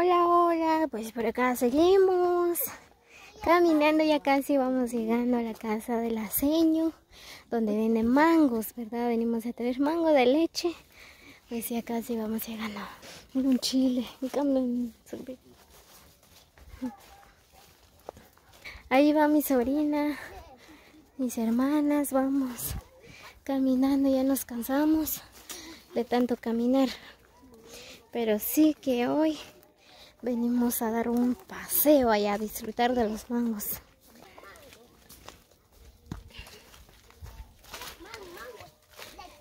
Hola, hola, pues por acá seguimos caminando, ya casi vamos llegando a la casa de la seño, donde venden mangos, ¿verdad? Venimos a traer mango de leche, pues ya casi vamos llegando. Mira un chile, ahí va mi sobrina, mis hermanas, vamos caminando, ya nos cansamos de tanto caminar, pero sí que hoy venimos a dar un paseo allá, a disfrutar de los mangos.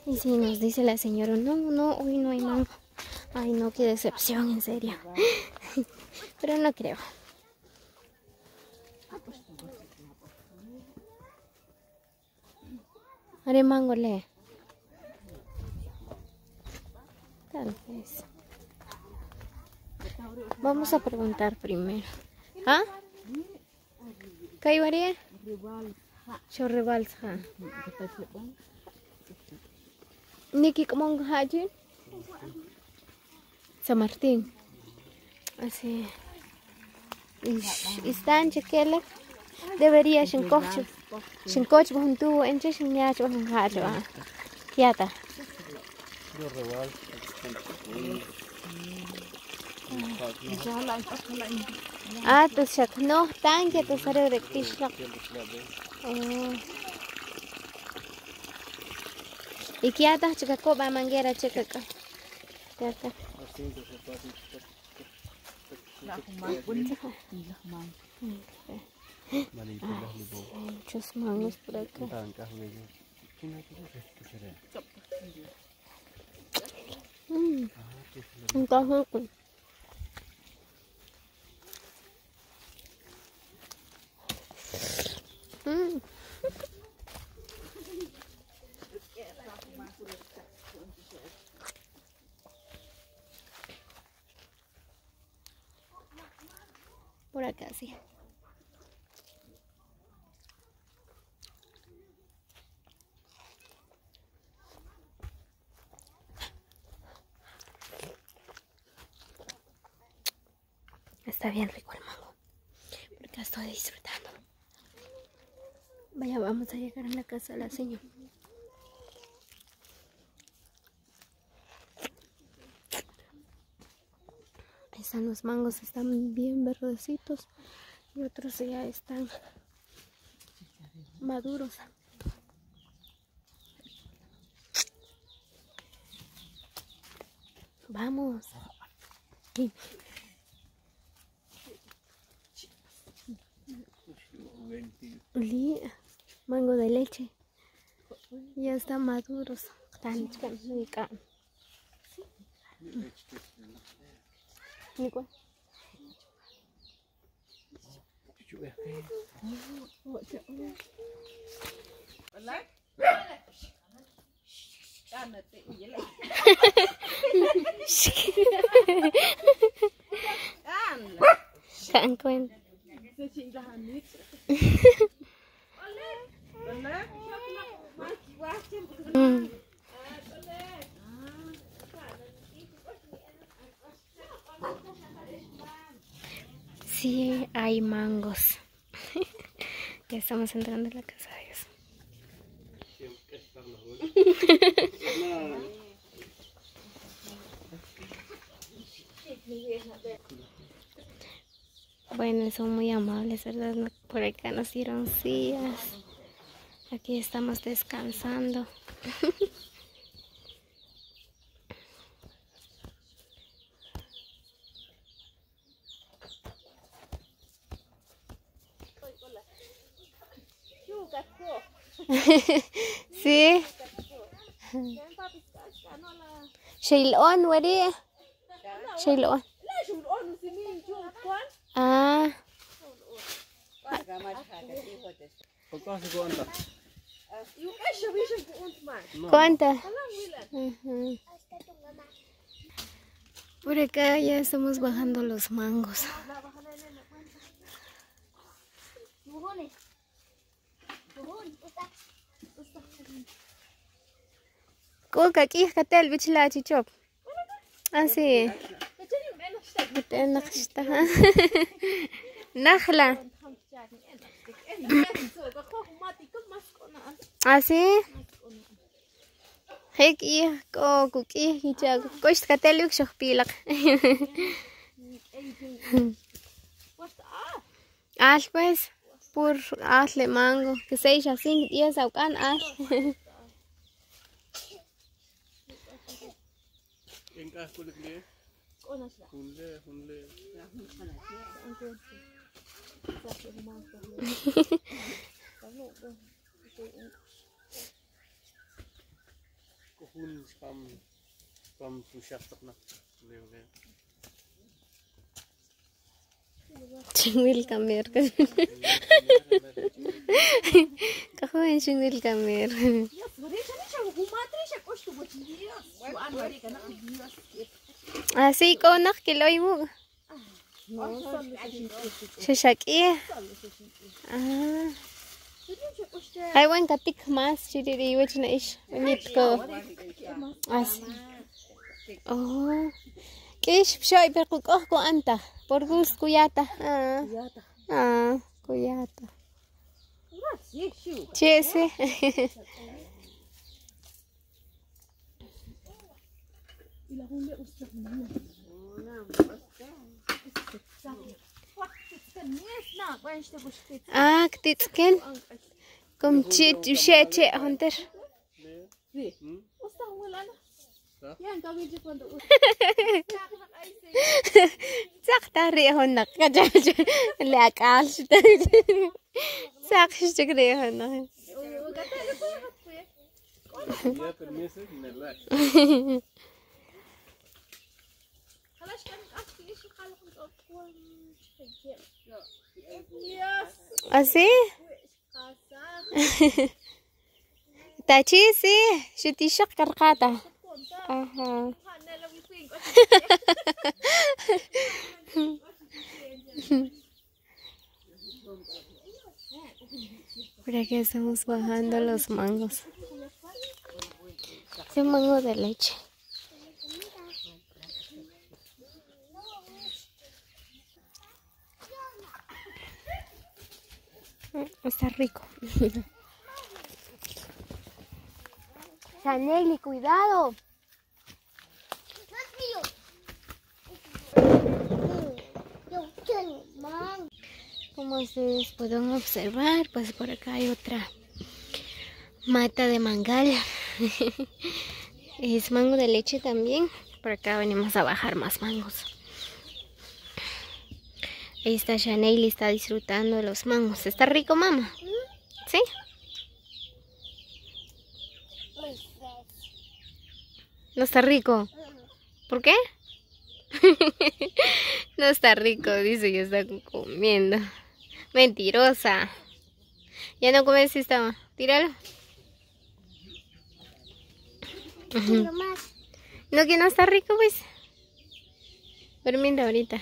Y si nos dice la señora, no, hoy no hay mango. Ay, no, qué decepción, en serio. Pero no creo. Haré mango, le. Tal vez. Vamos a preguntar primero. ¿Ah? ¿Qué varía? Chorrebalsa. Niki, ¿cómo hajin? San Martín. Así. Están chequeles. Debería shinkoch. Shinkoch bujuntu enche shinyach bujunhacho. Kiata. Ah, tu shak no tan que tu sare rectislak. ¿Y qué haces, chica? ¿Cómo manguera, chica? Kiata. Muchos mangos por acá. Un cajo. Por acá sí. Está bien rico el mango, porque estoy disfrutando. Vaya, vamos a llegar a la casa de la señora. Ahí están los mangos, están bien verdecitos y otros ya están maduros. Vamos. Mango de leche. Ya están maduros. Sí, hay mangos. Ya estamos entrando en la casa de ellos. Bueno, son muy amables, ¿verdad? Por acá nos dieron sillas. Aquí estamos descansando. Sí. Shailon, wari. Shailon. Ah. ¿Cuánto? Por acá ya estamos bajando los mangos. Coca aquí, catel, bichila chichop. Ah, sí. Najla. Así. Hek ko kuki hichag. Kosh kateluk shohpilak. Al pues por asle mango que se echa así y es aucan al. Chingwil kamer. Kahuin chingwil kamer. Así con nak kiloy mo. Shashaki. Ah. Hay buen katik más chiriri wech na ish. Unit ko. Así. Oh. Kish shoy per kukoh ko anta. Por gusto kuyata. Ah. Ah, kuyata. Chese. Ah, ktitsken. Kom chit che hunter. Sakta rehon nak kaja lekal. Sak rehon nak. Así. Tachi sí, shutishak karkata. Ajá. Por aquí estamos bajando los mangos. Es un mango de leche. Está rico. Chaneli, cuidado. Como ustedes pueden observar, pues por acá hay otra mata de mangal. Es mango de leche también. Por acá venimos a bajar más mangos. Ahí está Chanel y está disfrutando de los mangos. ¿Está rico, mamá? ¿Sí? ¿No está rico? ¿Por qué? No está rico, dice que está comiendo. Mentirosa. Ya no comes esta. Tíralo. No, que no está rico, pues. Durmiendo ahorita.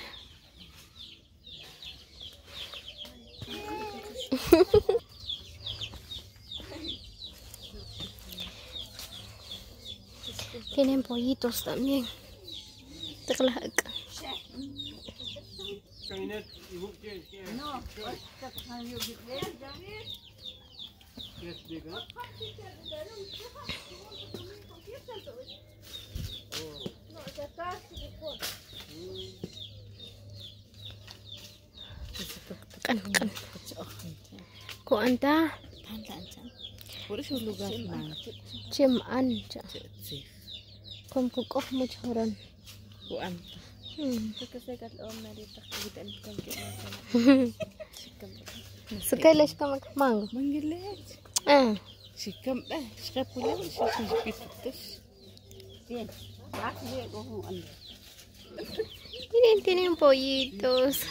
Tienen pollitos también. Kan. Ko anta? Cimaan. Kom kukoh mo choron. Ko anta. Sekalian ka magmango. Manggilit. Ah. Sikam sikapula sikapis. Bien. Miren, tienen pollitos.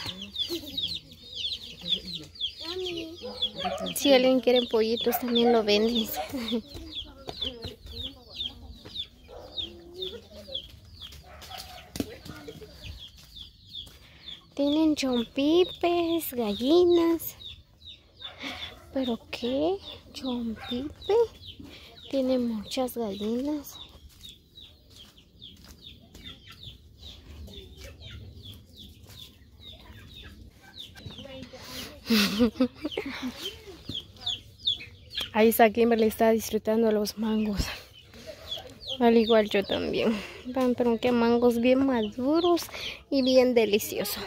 Si alguien quiere pollitos, también lo venden. Tienen chompipes, gallinas. ¿Pero qué? ¿Chompipe? Tiene muchas gallinas. Ahí está Kimberly, está disfrutando los mangos. Al igual yo también. Pero que mangos bien maduros y bien deliciosos.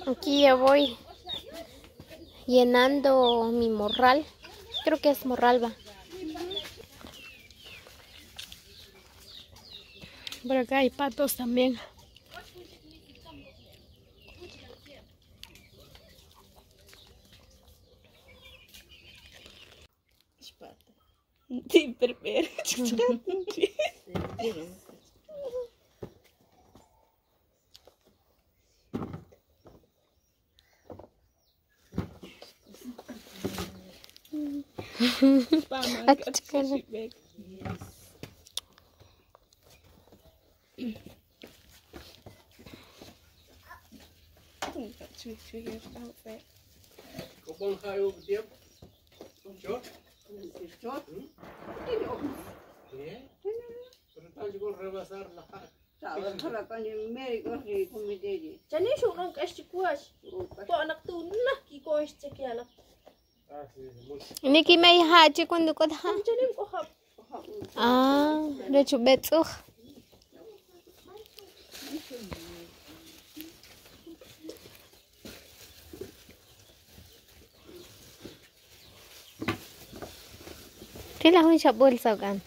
Aquí ya voy llenando mi morral. Creo que es morral, va. Por acá hay patos también. Sí, perfecto. Ini kimay haji kundo ko ha. Ah, de chubetsuh. Tila hun siya bulsa kan.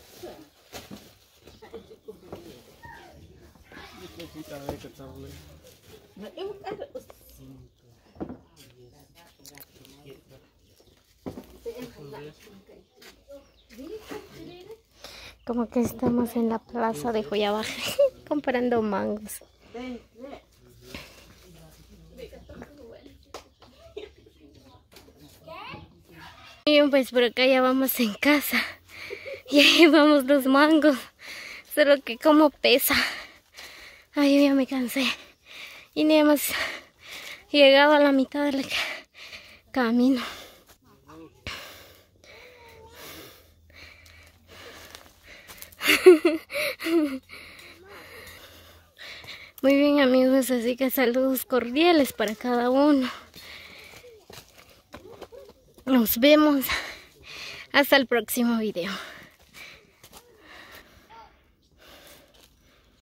Como que estamos en la plaza de Joyabaje comprando mangos. Bien, pues por acá ya vamos en casa. Y ahí vamos los mangos. Solo que como pesa. Ay, yo ya me cansé. Y ni hemos llegado a la mitad del camino. Muy bien, amigos, así que saludos cordiales para cada uno. Nos vemos hasta el próximo video.